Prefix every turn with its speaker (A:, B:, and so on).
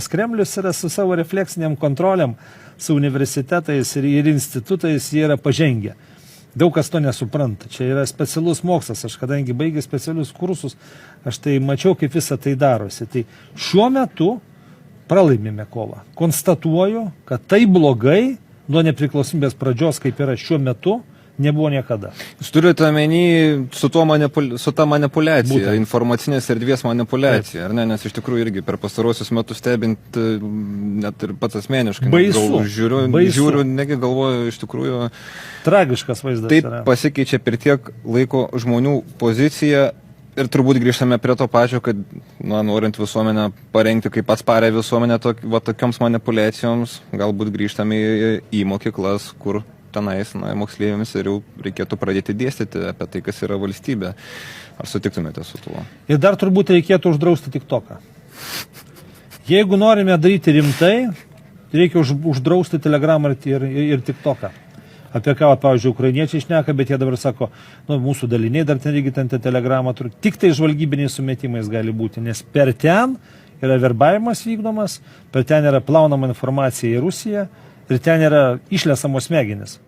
A: nes Kremlius yra su savo refleksiniam kontroliam, su universitetais ir institutais, jie yra pažengę. Daug kas to nesupranta. Čia yra specialus mokslas. Aš kadangi baigęs specialius kursus, aš tai mačiau, kaip visą tai darosi. Tai šiuo metu pralaimime kovą. Konstatuoju, kad tai blogai nuo nepriklausomybės pradžios, kaip yra šiuo metu, nebuvo niekada.
B: Jūs turite omeny su ta manipuliacija,
A: Būtent.
B: informacinės erdvės manipuliacija, ar ne? Nes iš tikrųjų irgi per pastarosius metus stebint, net ir pats asmeniškai.
A: Baisu.
B: Žiūriu, negi galvoju, iš tikrųjų.
A: Tragiškas vaizdas
B: Taip
A: yra.
B: pasikeičia per tiek laiko žmonių pozicija. Ir turbūt grįžtame prie to pačio, kad norint visuomenę parengti kaip atsparę visuomenę tokioms manipuliacijoms, galbūt grįžtame į mokyklas, kur tenais moksleiviams ir jau reikėtų pradėti dėstyti apie tai, kas yra valstybė. Ar sutiktumėte su tuo?
A: Ir dar turbūt reikėtų uždrausti TikToką. Jeigu norime daryti rimtai, reikia uždrausti Telegramą ir TikToką. Apie ką, pavyzdžiui, ukrainiečiai šneka, bet jie dabar sako, mūsų daliniai dar ten reikia ten Telegramą, tik tai žvalgybiniais sumetimais gali būti, nes per ten yra verbavimas vykdomas, per ten yra plaunama informacija į Rusiją ir ten yra išlesamos smegenis.